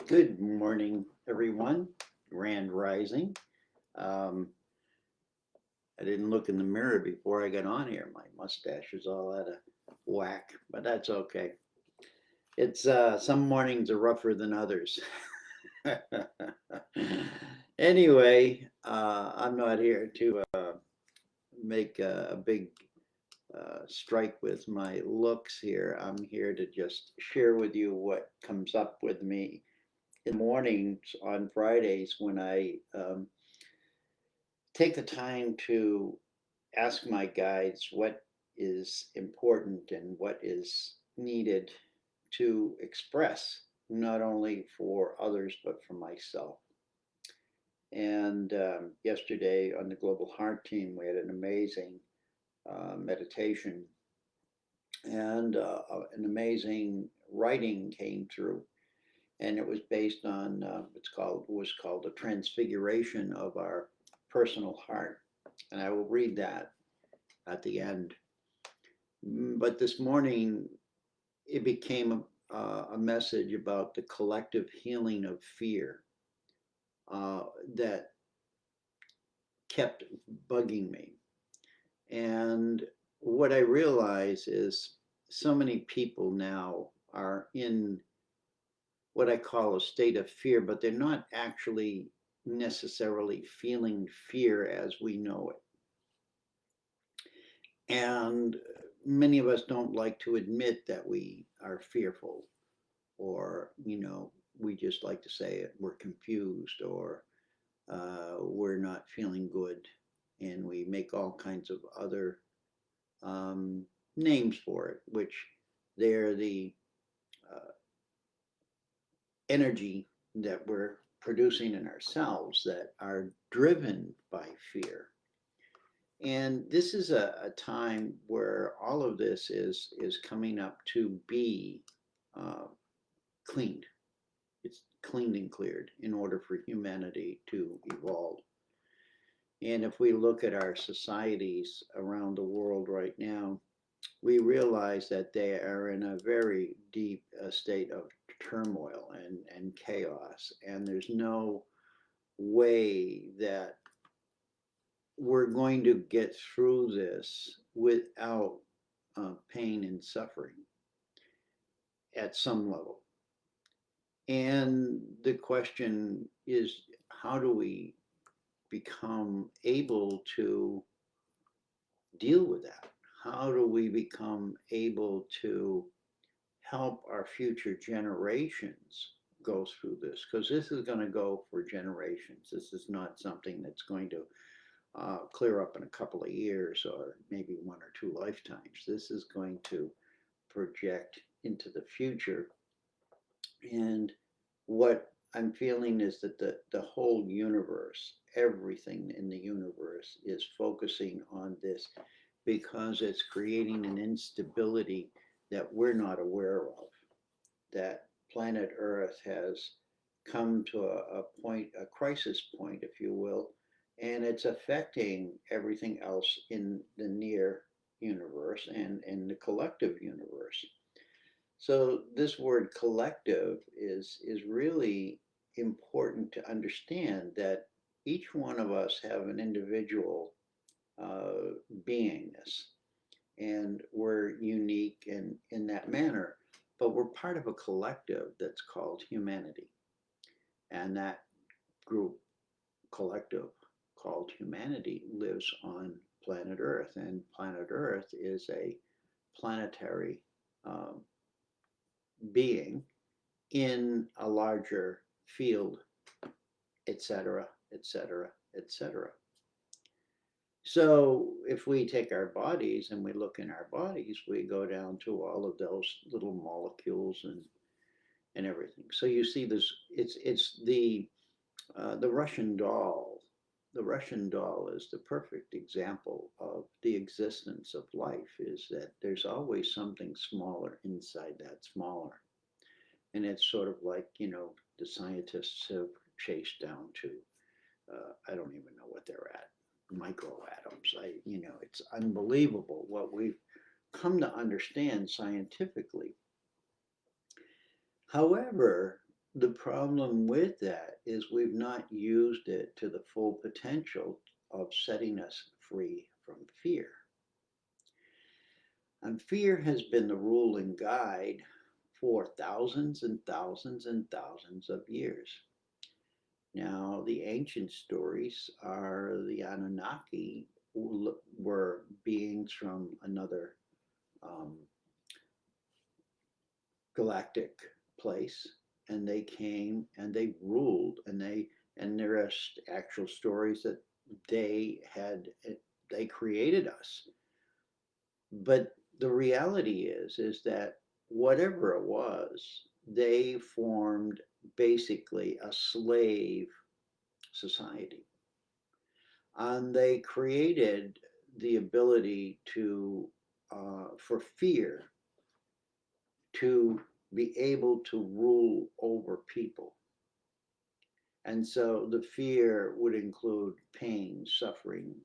Good morning, everyone. Grand Rising. Um, I didn't look in the mirror before I got on here. My mustache is all out of whack, but that's okay. It's some mornings are rougher than others. Anyway, I'm not here to make a big strike with my looks here. I'm here to just share with you what comes up with me in the mornings on Fridays when I take the time to ask my guides what is important and what is needed to express, not only for others, but for myself. And yesterday on the Global Heart Team, we had an amazing meditation and an amazing writing came through. And it was based on was called the transfiguration of our personal heart. And I will read that at the end. But this morning, it became a message about the collective healing of fear that kept bugging me. And what I realize is so many people now are in what I call a state of fear, but they're not actually necessarily feeling fear as we know it. And many of us don't like to admit that we are fearful, or, we just like to say it, we're confused, or we're not feeling good. And we make all kinds of other names for it, which they're the uh, energy that we're producing in ourselves that are driven by fear. And this is a time where all of this is coming up to be uh, cleaned. It's cleaned and cleared in order for humanity to evolve. And if we look at our societies around the world right now, we realize that they are in a very deep state of turmoil and chaos. And there's no way that we're going to get through this without pain and suffering at some level. And the question is, how do we become able to deal with that? How do we become able to help our future generations go through this? Because this is going to go for generations. This is not something that's going to clear up in a couple of years or maybe one or two lifetimes. This is going to project into the future. And what I'm feeling is that the whole universe, everything in the universe is focusing on this because it's creating an instability that we're not aware of, that planet Earth has come to a point, a crisis point, if you will, and it's affecting everything else in the near universe and in the collective universe. So this word collective is really important to understand that each one of us have an individual beingness, and we're unique in that manner, but we're part of a collective that's called humanity. And that group collective called humanity lives on planet Earth, and planet Earth is a planetary um, being in a larger field, etc., etc., etc. So if we take our bodies and we look in our bodies, we go down to all of those little molecules and everything. So you see this, it's the Russian doll. The Russian doll is the perfect example of the existence of life, is that there's always something smaller inside that smaller. And it's sort of like, the scientists have chased down to, I don't even know what they're at, microatoms. It's unbelievable what we've come to understand scientifically. However, The problem with that is we've not used it to the full potential of setting us free from fear. And fear has been the rule and guide for thousands and thousands and thousands of years. Now, the ancient stories are the Anunnaki were beings from another um, galactic place, and they came and they ruled, and there are actual stories that they had they created us. But the reality is that whatever it was, they formed basically a slave society. And they created the ability to, for fear, to be able to rule over people. And so the fear would include pain, suffering,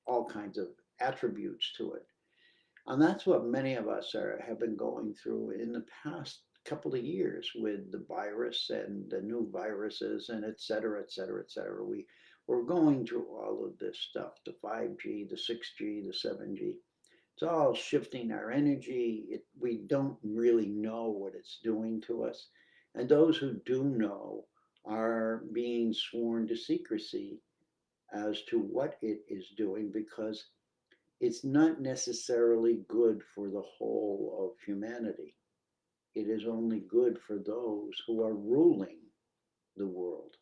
all kinds of attributes to it. And that's what many of us have been going through in the past couple of years with the virus and the new viruses and et cetera, et cetera, et cetera. We're going through all of this stuff, the 5G, the 6G, the 7G. It's all shifting our energy. We don't really know what it's doing to us. And those who do know are being sworn to secrecy as to what it is doing, because it's not necessarily good for the whole of humanity. It is only good for those who are ruling the world.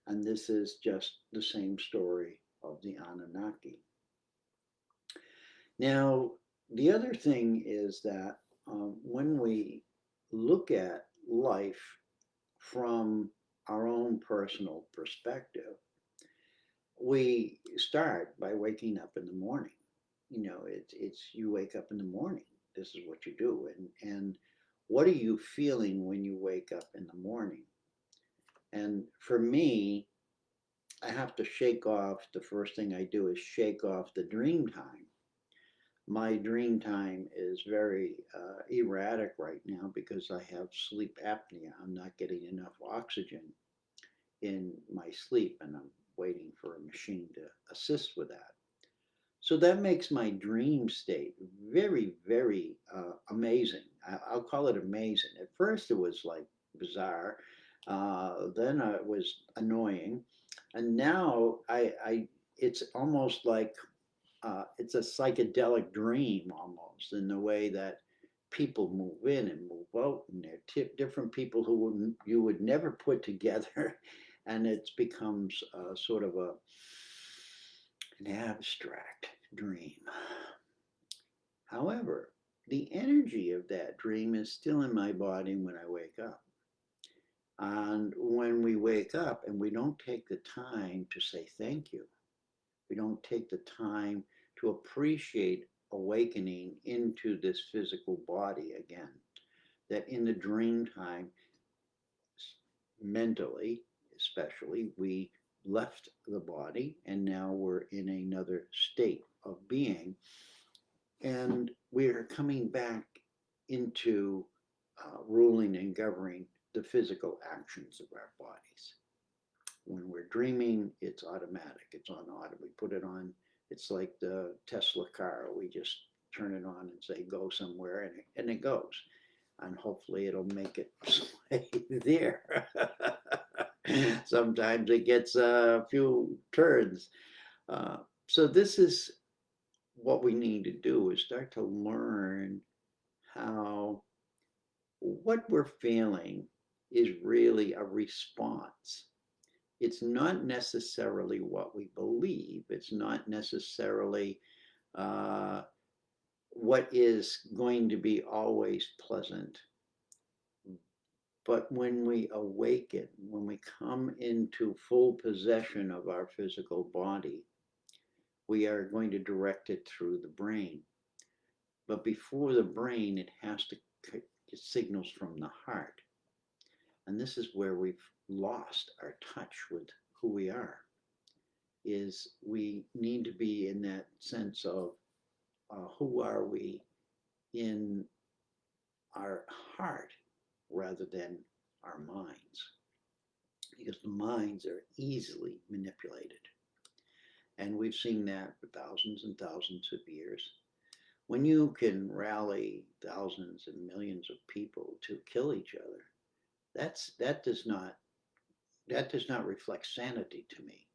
And this is just the same story of the Anunnaki. Now, the other thing is that when we look at life from our own personal perspective, we start by waking up in the morning. You know, it's you wake up in the morning. This is what you do, and what are you feeling when you wake up in the morning? And for me, I have to shake off. The first thing I do is shake off the dream time. My dream time is very erratic right now because I have sleep apnea. I'm not getting enough oxygen in my sleep, and I'm waiting for a machine to assist with that. So that makes my dream state very, very amazing. I'll call it amazing. At first, it was like bizarre. Then it was annoying, and now it's almost like it's a psychedelic dream almost, in the way that people move in and move out, and they're different people who you would never put together, and it becomes sort of an abstract dream. However, the energy of that dream is still in my body when I wake up. And when we wake up and we don't take the time to say thank you, we don't take the time to appreciate awakening into this physical body again, that in the dream time, mentally especially, we left the body and now we're in another state of being, and we're coming back into ruling and governing the physical actions of our bodies. When we're dreaming, it's automatic. It's on auto. We put it on. It's like the Tesla car. We just turn it on and say go somewhere, and it goes. And hopefully it'll make it there. Sometimes it gets a few turns. So this is what we need to do, is start to learn how what we're feeling is really a response. It's not necessarily what we believe. It's not necessarily uh, what is going to be always pleasant. But when we awaken, when we come into full possession of our physical body, we are going to direct it through the brain. But before the brain, it has to get signals from the heart. And this is where we've lost our touch with who we are, is we need to be in that sense of who are we in our heart rather than our minds, because the minds are easily manipulated. And we've seen that for thousands and thousands of years. When you can rally thousands and millions of people to kill each other, that's that does not reflect sanity to me.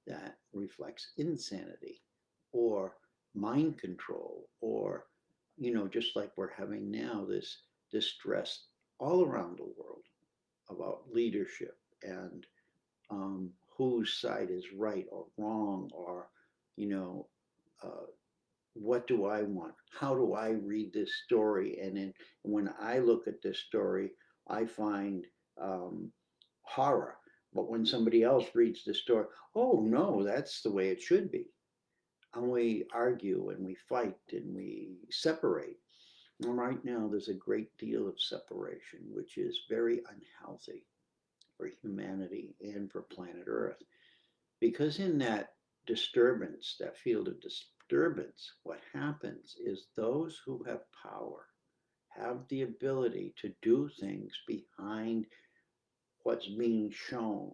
That reflects insanity or mind control, or just like we're having now, this stress all around the world about leadership and whose side is right or wrong, or you know uh, what do I want? How do I read this story? And then when I look at this story, I find um, horror. But when somebody else reads the story, oh no, that's the way it should be. And we argue and we fight and we separate. And right now, there's a great deal of separation, which is very unhealthy for humanity and for planet Earth. Because in that disturbance, that field of disturbance, what happens is those who have power have the ability to do things behind what's being shown.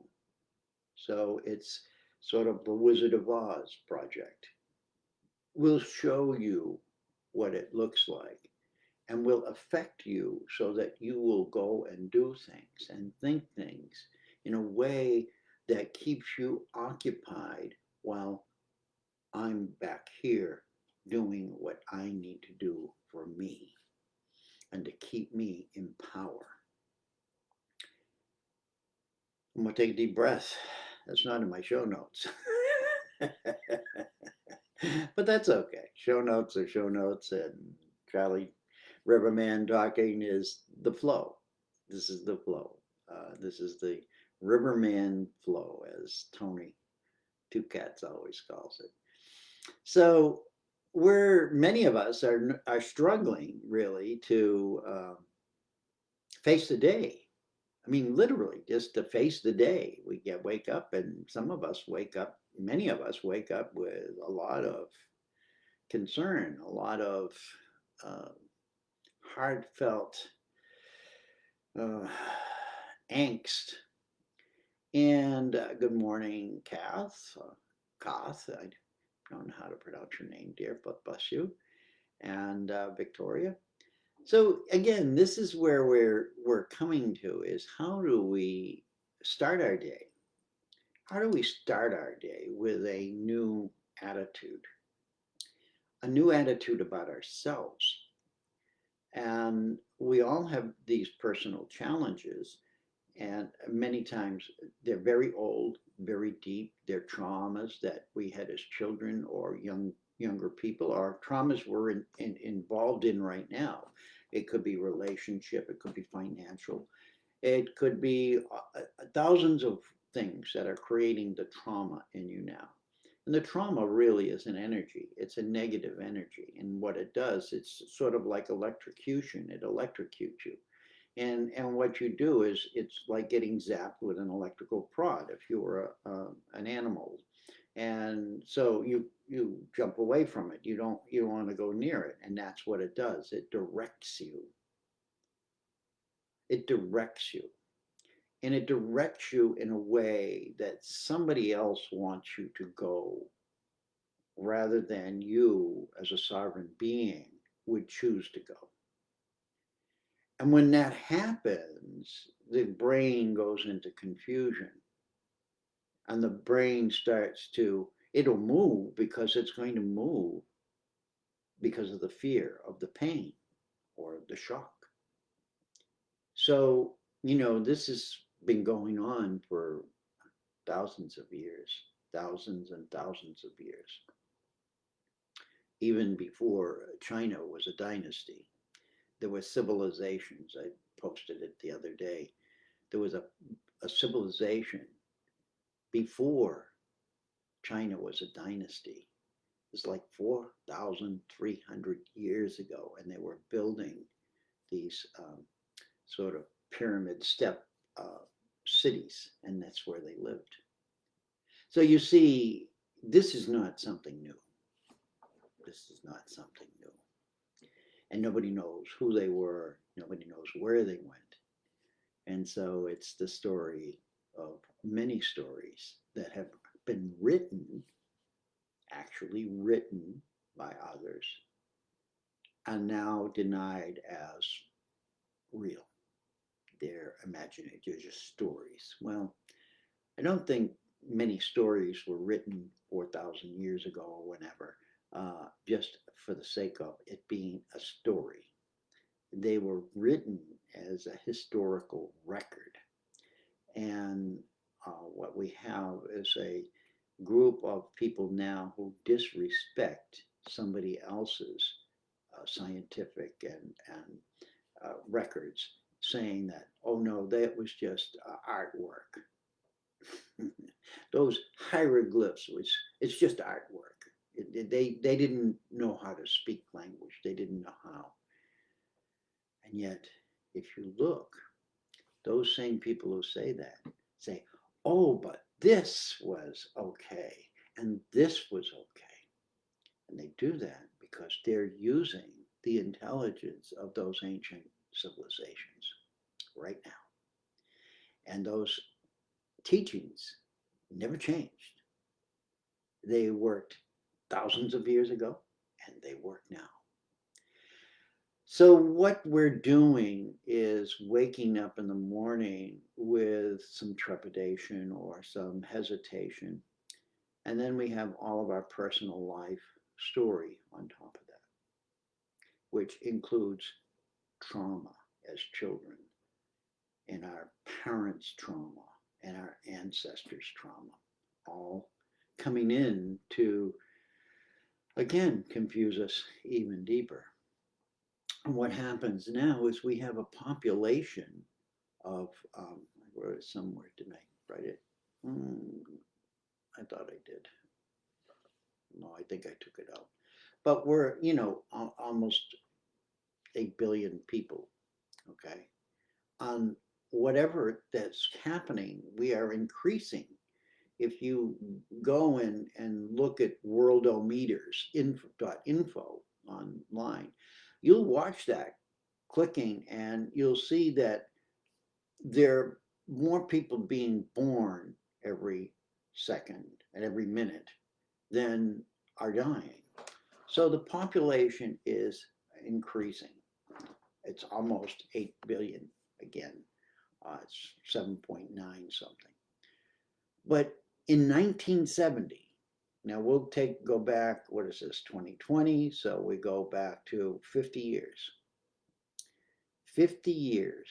So it's sort of the Wizard of Oz project. We'll show you what it looks like and will affect you so that you will go and do things and think things in a way that keeps you occupied while I'm back here doing what I need to do for me and to keep me in power. I'm going to take a deep breath. That's not in my show notes. But that's okay. Show notes are show notes, and Charlie Riverman talking is the flow. This is the flow. This is the Riverman flow, as Tony Two Cats always calls it. So, where many of us are struggling really to face the day. I mean, literally, just to face the day. Wake up, and some of us wake up. Many of us wake up with a lot of concern, a lot of uh, heartfelt uh, angst. And good morning, Kath. Kath, I don't know how to pronounce your name, dear, but bless you. And Victoria. So again, this is where we're coming to, is how do we start our day? How do we start our day with a new attitude? A new attitude about ourselves. And we all have these personal challenges, and many times they're very old, very deep. They're traumas that we had as children or younger people, or traumas we're involved in right now. It could be relationship, it could be financial, it could be thousands of things that are creating the trauma in you now. And the trauma really is an energy. It's a negative energy. And what it does, it's sort of like electrocution. It electrocutes you. And what you do is, it's like getting zapped with an electrical prod if you were an animal. And so you jump away from it. You don't want to go near it. And that's what it does. It directs you. It directs you. And it directs you in a way that somebody else wants you to go, rather than you as a sovereign being would choose to go. And when that happens, the brain goes into confusion, and the brain starts to, it'll move because it's going to move because of the fear of the pain or the shock. So, this has been going on for thousands of years, thousands and thousands of years. Even before China was a dynasty, there were civilizations. I posted it the other day. There was a civilization before China was a dynasty. It's like 4,300 years ago, and they were building these sort of pyramid step cities, and that's where they lived. So you see, this is not something new. This is not something new. And nobody knows who they were. Nobody knows where they went. And so it's the story of many stories that have been written, actually written by others, and now denied as real. They're imaginary, they're just stories. Well, I don't think many stories were written 4,000 years ago or whenever, just for the sake of it being a story. They were written as a historical record. And what we have is a group of people now who disrespect somebody else's scientific and records, saying that, oh no, that was just artwork. Those hieroglyphs, which it's just artwork. They didn't know how to speak language. They didn't know how. And yet, if you look, those same people who say that say, oh, but this was okay, and this was okay. And they do that because they're using the intelligence of those ancient civilizations right now. And those teachings never changed. They worked thousands of years ago, and they work now. So, what we're doing is waking up in the morning with some trepidation or some hesitation. And then we have all of our personal life story on top of that, which includes trauma as children, and our parents' trauma, and our ancestors' trauma, all coming in to, again, confuse us even deeper. And what happens now is we have a population of, I wrote it somewhere, didn't I write it? I thought I did. No, I think I took it out. But we're, almost 8 billion people, okay? On whatever that's happening, we are increasing. If you go and look at worldometers info online, you'll watch that clicking and you'll see that there are more people being born every second and every minute than are dying. So the population is increasing. It's almost 8 billion again. It's 7.9 something. But in 1970, now we'll go back, what is this, 2020? So we go back to 50 years. 50 years,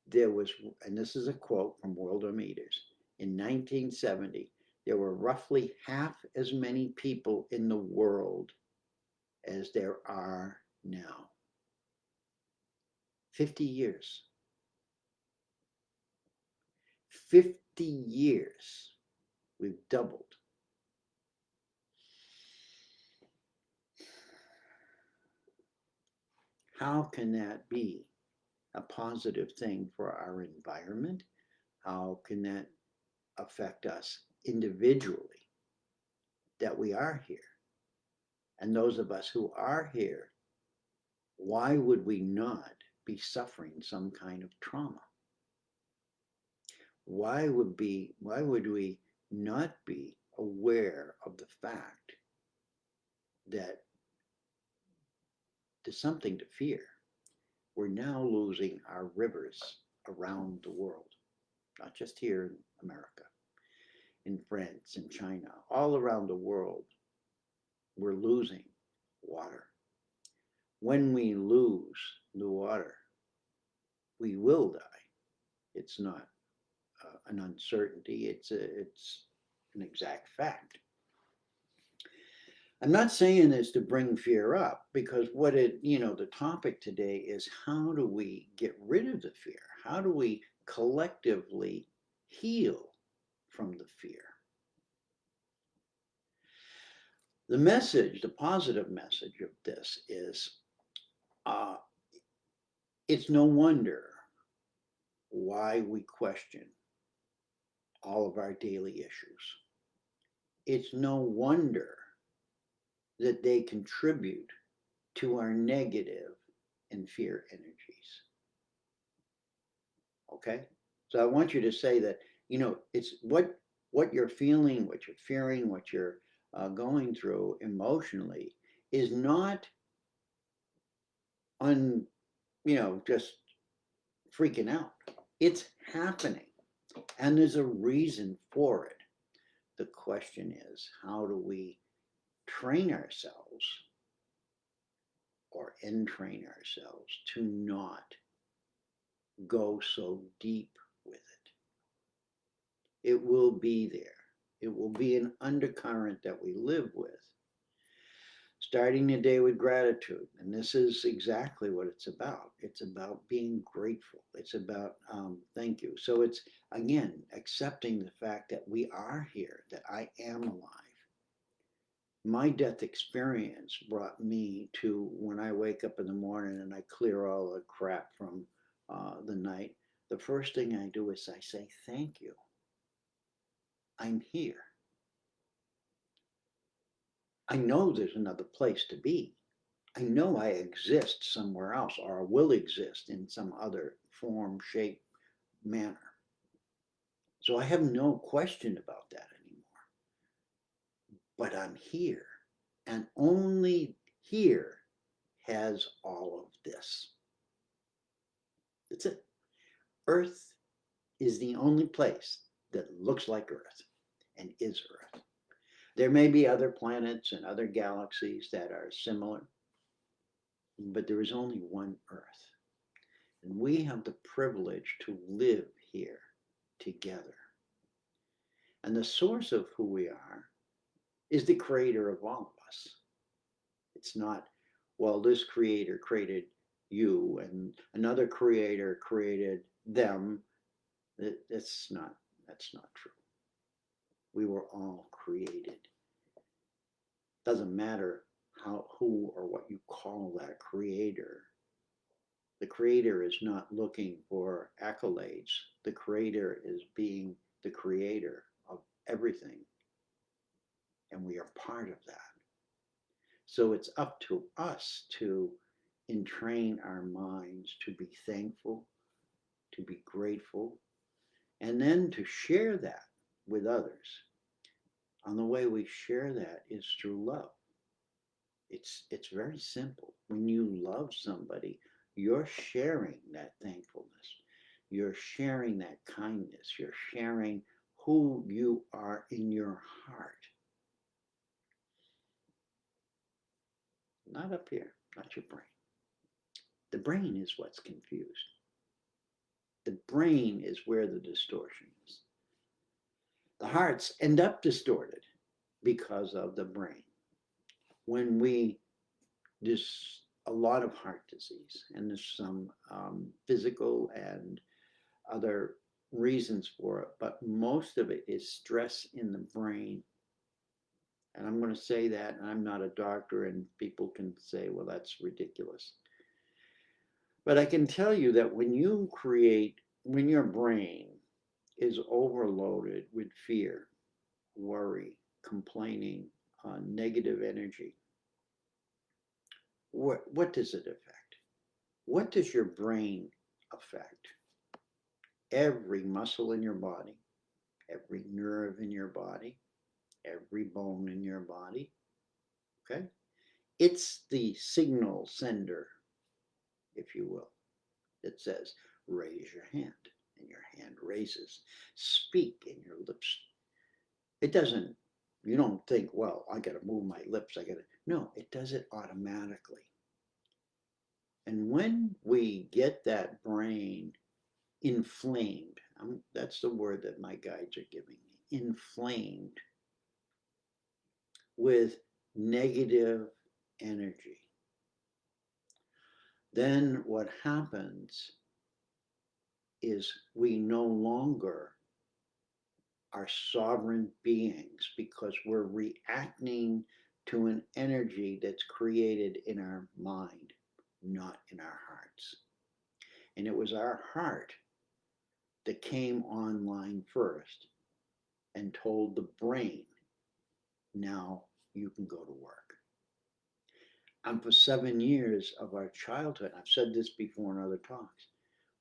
there was, and this is a quote from Worldometers, in 1970, there were roughly half as many people in the world as there are now. 50 years. 50 years. We've doubled. How can that be a positive thing for our environment? How can that affect us individually that we are here? And those of us who are here, why would we not be suffering some kind of trauma? Why would we not be aware of the fact that there's something to fear? We're now losing our rivers around the world, not just here in America, in France, in China, all around the world. We're losing water. When we lose the water, we will die. It's not an uncertainty, it's an exact fact. I'm not saying this to bring fear up, because the topic today is, how do we get rid of the fear? How do we collectively heal from the fear? The message, the positive message of this is, uh, it's no wonder why we question all of our daily issues. It's no wonder that they contribute to our negative and fear energies. Okay. So I want you to say that, it's what you're feeling, what you're fearing, what you're going through emotionally is not un, just freaking out. It's happening, and there's a reason for it. The question is, how do we train ourselves or entrain ourselves to not go so deep with it? It will be there. It will be an undercurrent that we live with. Starting the day with gratitude. And this is exactly what it's about. It's about being grateful. It's about thank you. So it's, again, accepting the fact that we are here, that I am alive. My death experience brought me to when I wake up in the morning and I clear all the crap from the night. The first thing I do is I say, thank you. I'm here. I know there's another place to be. I know I exist somewhere else or will exist in some other form, shape, manner. So I have no question about that anymore. But I'm here. And only here has all of this. That's it. Earth is the only place that looks like Earth and is Earth. There may be other planets and other galaxies that are similar, but there is only one Earth. And we have the privilege to live here together. And the source of who we are is the creator of all of us. It's not, well, this creator created you and another creator created them. That's not true. We were all created. Doesn't matter who or what you call that creator. The creator is not looking for accolades. The creator is being the creator of everything, and we are part of that. So it's up to us to entrain our minds to be thankful, to be grateful, and then to share that with others. And the way we share that is through love. It's very simple. When you love somebody, you're sharing that thankfulness. You're sharing that kindness. You're sharing who you are in your heart. Not up here, not your brain. The brain is what's confused. The brain is where the distortion is. The hearts end up distorted because of the brain. When we, there's a lot of heart disease, and there's some physical and other reasons for it, but most of it is stress in the brain. And I'm going to say that, and I'm not a doctor, and people can say, well, that's ridiculous. But I can tell you that when your brain is overloaded with fear, worry, complaining, negative energy, what does it affect? What does your brain affect? Every muscle in your body, every nerve in your body, every bone in your body. Okay? It's the signal sender, if you will, that says, raise your hand, and your hand raises. Speak, and your lips. It doesn't, you don't think, well, I got to move my lips. No, it does it automatically. And when we get that brain inflamed, that's the word that my guides are giving me, inflamed with negative energy, then what happens is we no longer are sovereign beings because we're reacting to an energy that's created in our mind, not in our hearts. And it was our heart that came online first and told the brain, now you can go to work. And for 7 years of our childhood, I've said this before in other talks,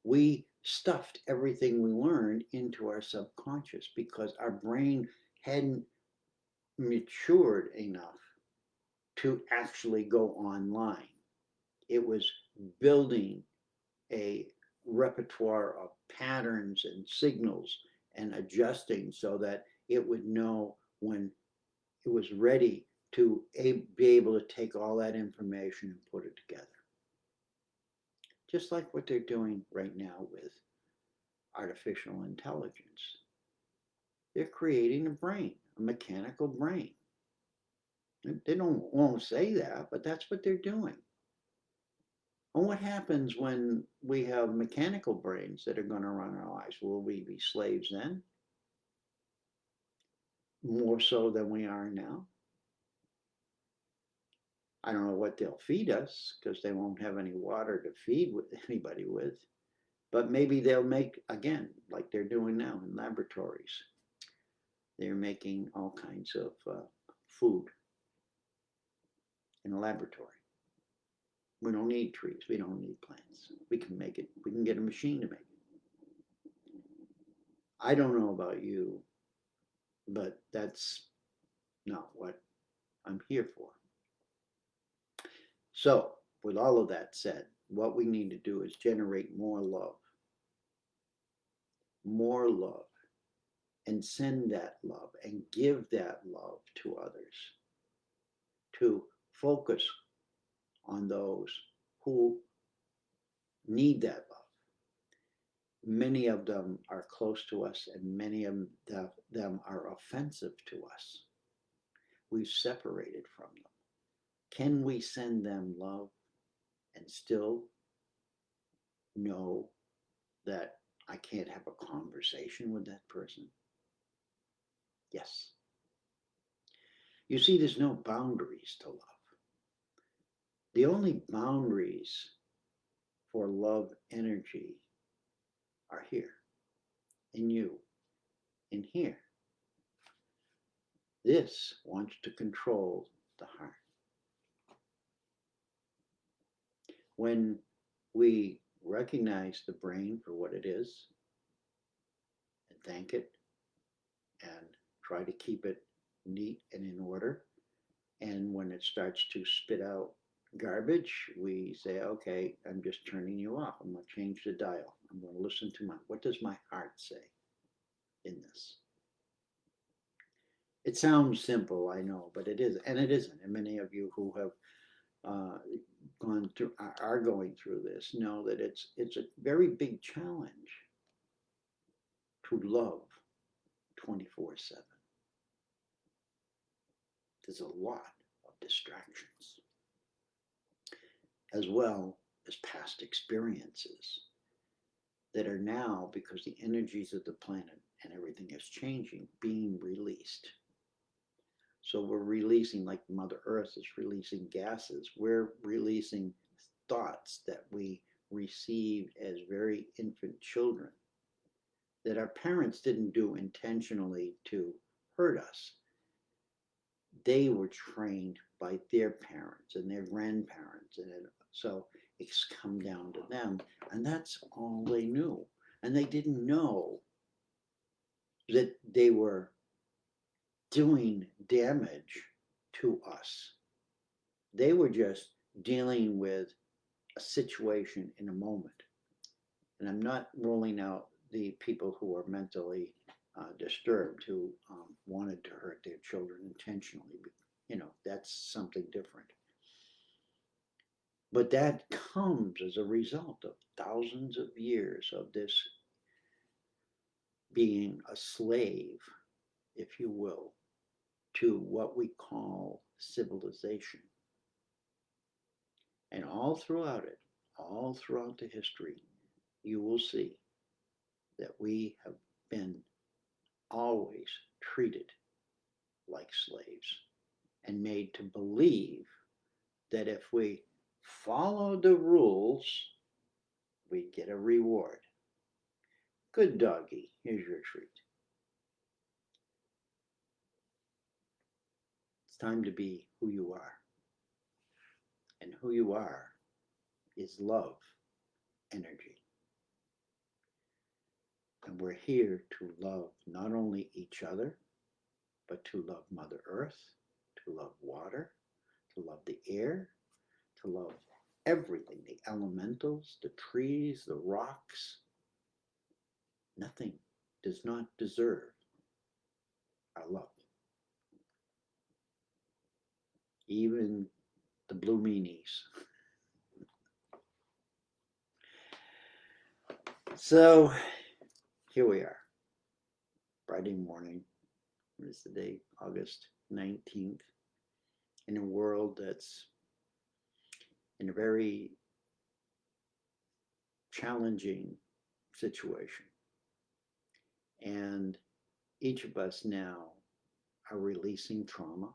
we stuffed everything we learned into our subconscious because our brain hadn't matured enough to actually go online. It was building a repertoire of patterns and signals and adjusting so that it would know when it was ready to be able to take all that information and put it together. Just like what they're doing right now with artificial intelligence. They're creating a brain, a mechanical brain. They won't say that, but that's what they're doing. And what happens when we have mechanical brains that are going to run our lives? Will we be slaves then? More so than we are now? I don't know what they'll feed us because they won't have any water to feed anybody with. But maybe they'll make, again, like they're doing now in laboratories, they're making all kinds of food in a laboratory. We don't need trees. We don't need plants. We can make it. We can get a machine to make it. I don't know about you, but that's not what I'm here for. So, with all of that said, what we need to do is generate more love, and send that love and give that love to others, to focus on those who need that love. Many of them are close to us, and many of them are offensive to us. We've separated from them. Can we send them love and still know that I can't have a conversation with that person? Yes. You see, there's no boundaries to love. The only boundaries for love energy are here, in you, in here. This wants to control the heart. When we recognize the brain for what it is and thank it and try to keep it neat and in order, and when it starts to spit out garbage, we say, okay, I'm just turning you off. I'm going to change the dial. I'm going to listen to what does my heart say in this? It sounds simple, I know, but it is, and it isn't. And many of you who have gone through, are going through this, know that it's a very big challenge to love 24/7. There's a lot of distractions, as well as past experiences that are now, because the energies of the planet and everything is changing, being released. So we're releasing, like Mother Earth is releasing gases, we're releasing thoughts that we received as very infant children that our parents didn't do intentionally to hurt us. They were trained by their parents and their grandparents, and so it's come down to them, and that's all they knew. And they didn't know that they were doing damage to us. They were just dealing with a situation in a moment. And I'm not ruling out the people who are mentally disturbed, who wanted to hurt their children intentionally. That's something different. But that comes as a result of thousands of years of this being a slave, if you will, to what we call civilization. And all throughout it, all throughout the history, you will see that we have been always treated like slaves and made to believe that if we follow the rules, we get a reward. Good doggy, here's your treat. It's time to be who you are. And who you are is love energy. And we're here to love not only each other, but to love Mother Earth, to love water, to love the air, to love everything, the elementals, the trees, the rocks. Nothing does not deserve our love. Even the blue meanies. So here we are, Friday morning. What is the date? August 19th. In a world that's in a very challenging situation. And each of us now are releasing trauma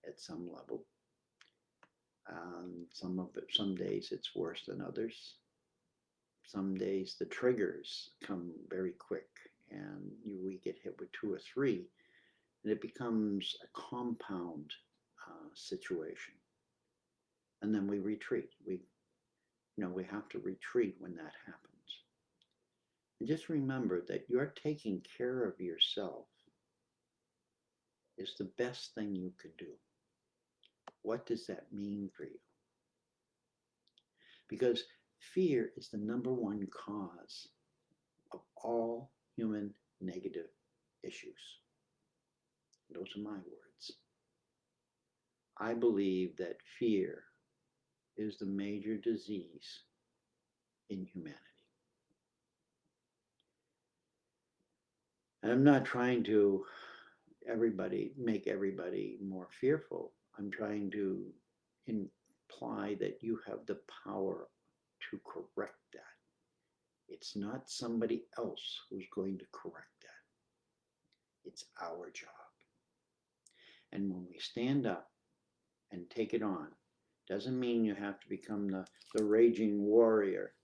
at some level. Some days it's worse than others. Some days the triggers come very quick and we get hit with two or three, and it becomes a compound situation. And then we retreat. We have to retreat when that happens. And just remember that you're taking care of yourself is the best thing you can do. What does that mean for you? Because fear is the number one cause of all human negative issues. Those are my words. I believe that fear is the major disease in humanity. And I'm not trying to make everybody more fearful. I'm trying to imply that you have the power to correct that. It's not somebody else who's going to correct that. It's our job. And when we stand up and take it on, doesn't mean you have to become the raging warrior,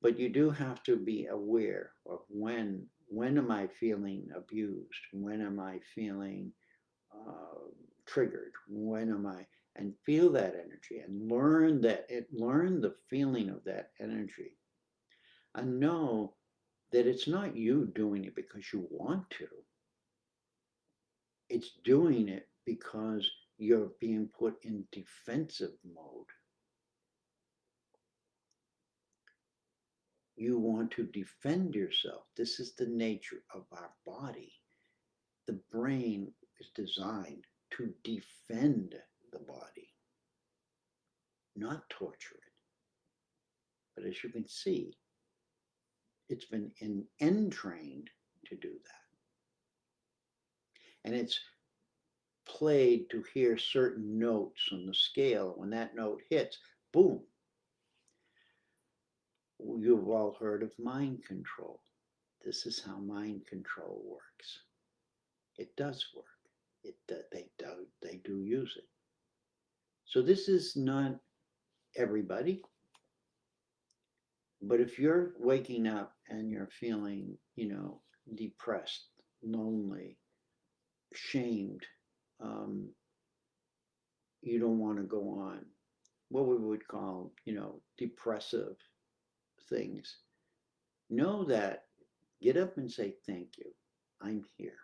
but you do have to be aware of when am I feeling abused? When am I feeling triggered? When am I? And feel that energy and learn the feeling of that energy. And know that it's not you doing it because you want to. It's doing it because you're being put in defensive mode. You want to defend yourself. This is the nature of our body. The brain is designed to defend the body, not torture it. But as you can see, it's been entrained to do that. And it's played to hear certain notes on the scale. When that note hits, boom. You've all heard of mind control. This is how mind control works. It does work. They do use it. So this is not everybody, but if you're waking up and you're feeling, depressed, lonely, shamed, you don't want to go on, what we would call, depressive things, know that, get up and say, thank you, I'm here.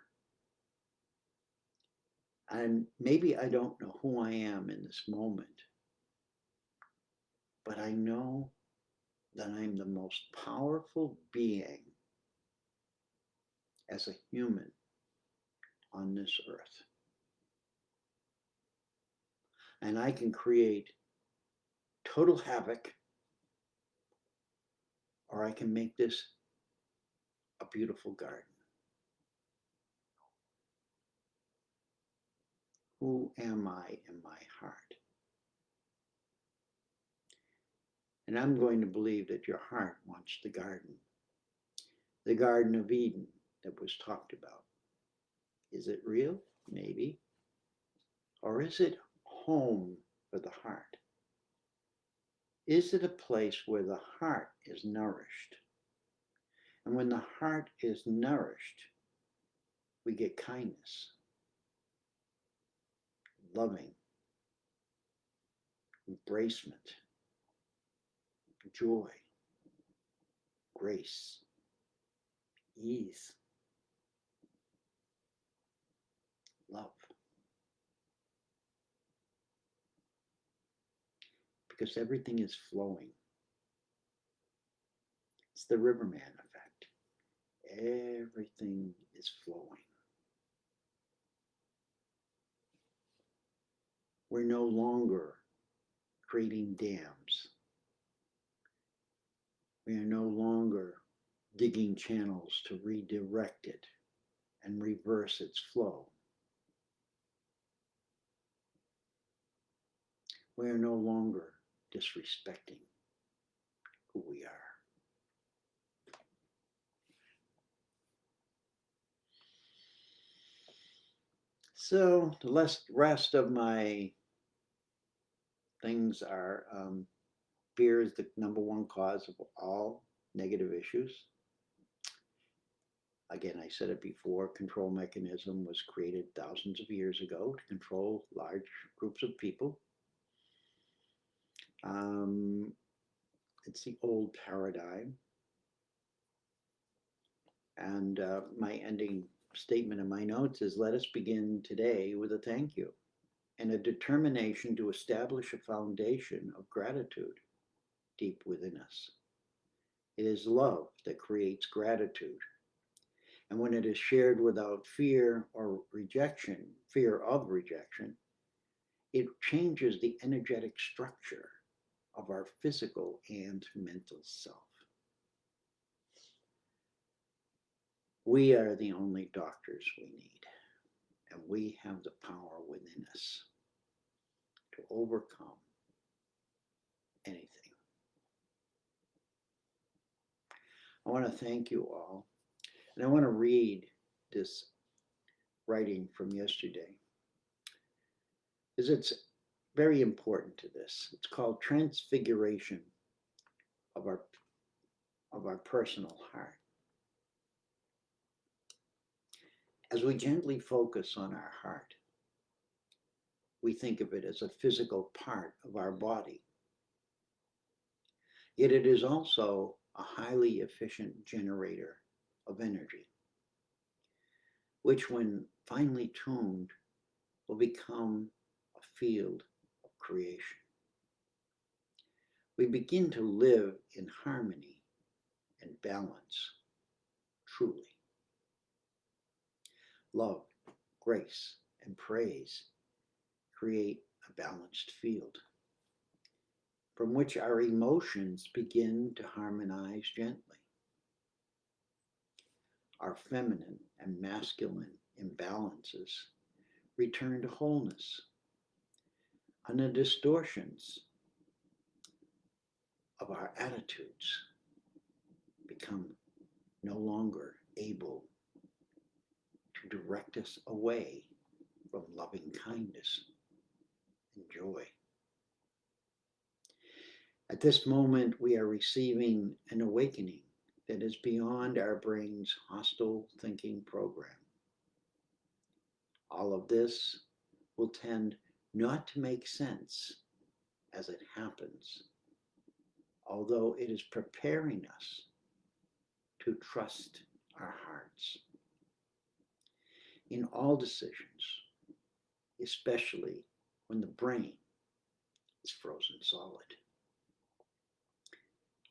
And maybe I don't know who I am in this moment, but I know that I'm the most powerful being as a human on this earth. And I can create total havoc, or I can make this a beautiful garden. Who am I in my heart? And I'm going to believe that your heart wants the Garden of Eden that was talked about. Is it real? Maybe. Or is it home for the heart? Is it a place where the heart is nourished? And when the heart is nourished, we get kindness, loving, embracement, joy, grace, ease, love. Because everything is flowing. It's the Riverman effect. Everything is flowing. We're no longer creating dams. We are no longer digging channels to redirect it and reverse its flow. We are no longer disrespecting who we are. So the rest of my things are fear is the number one cause of all negative issues. Again, I said it before, control mechanism was created thousands of years ago to control large groups of people. It's the old paradigm. And my ending statement in my notes is let us begin today with a thank you and a determination to establish a foundation of gratitude deep within us. It is love that creates gratitude. And when it is shared without fear or rejection, fear of rejection, it changes the energetic structure of our physical and mental self. We are the only doctors we need, and we have the power within us to overcome anything. I want to thank you all, and I want to read this writing from yesterday because it's very important to this. It's called Transfiguration of our personal heart. As we gently focus on our heart, we think of it as a physical part of our body. Yet it is also a highly efficient generator of energy, which, when finely tuned, will become a field of creation. We begin to live in harmony and balance, truly. Love, grace, and praise create a balanced field from which our emotions begin to harmonize gently. Our feminine and masculine imbalances return to wholeness, and the distortions of our attitudes become no longer able to direct us away from loving kindness and joy. At this moment, we are receiving an awakening that is beyond our brain's hostile thinking program. All of this will tend not to make sense as it happens, although it is preparing us to trust our hearts in all decisions, especially when the brain is frozen solid.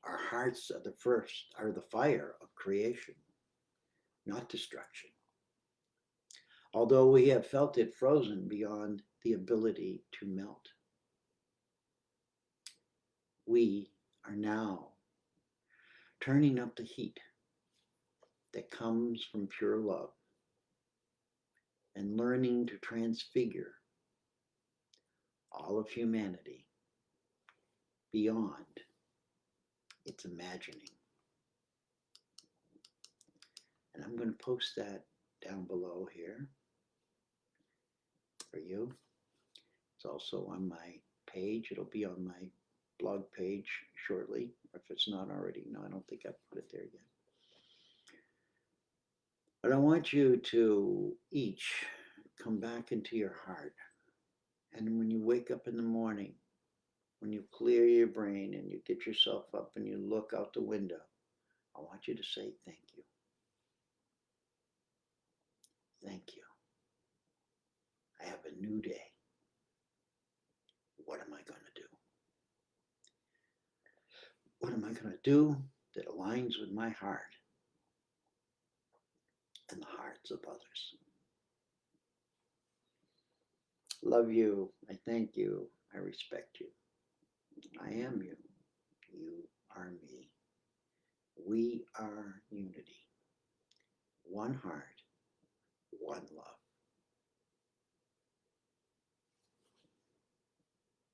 Our hearts are the fire of creation, not destruction. Although we have felt it frozen beyond the ability to melt, we are now turning up the heat that comes from pure love and learning to transfigure all of humanity beyond its imagining. And I'm going to post that down below here for you. It's also on my page. It'll be on my blog page shortly, or if it's not already. No, I don't think I've put it there yet. But I want you to each come back into your heart. And when you wake up in the morning, when you clear your brain and you get yourself up and you look out the window, I want you to say thank you. Thank you. I have a new day. What am I going to do? What am I going to do that aligns with my heart and the hearts of others? Love you. I thank you. I respect you. I am you. You are me. We are unity. One heart, one love.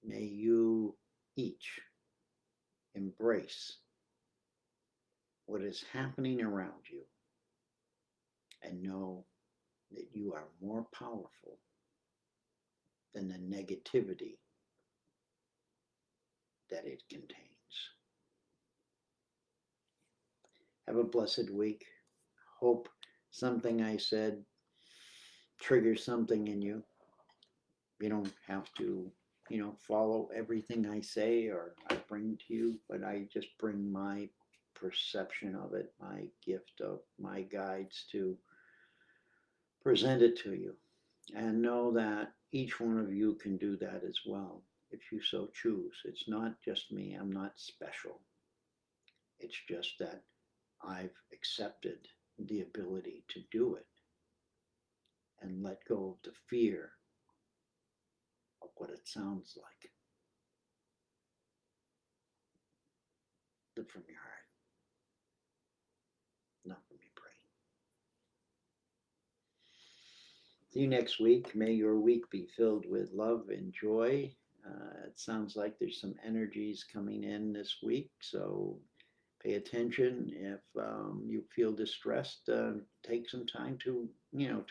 May you each embrace what is happening around you and know that you are more powerful than the negativity that it contains. Have a blessed week. Hope something I said triggers something in you. You don't have to, follow everything I say or I bring to you, but I just bring my perception of it, my gift of my guides to present it to you. And know that each one of you can do that as well if you so choose. It's not just me, I'm not special. It's just that I've accepted the ability to do it and let go of the fear of what it sounds like. Live from your heart, not from your brain. See you next week. May your week be filled with love and joy. It sounds like there's some energies coming in this week, so pay attention. If you feel distressed, take some time to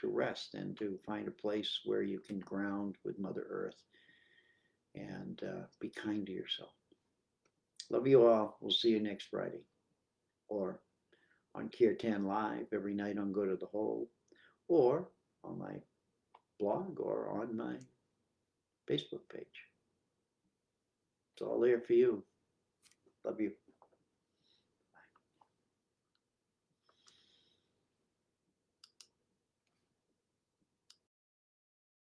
rest and to find a place where you can ground with Mother Earth and be kind to yourself. Love you all. We'll see you next Friday or on Kirtan Live every night on Go to the Hole or on my blog or on my Facebook page. It's all there for you. Love you.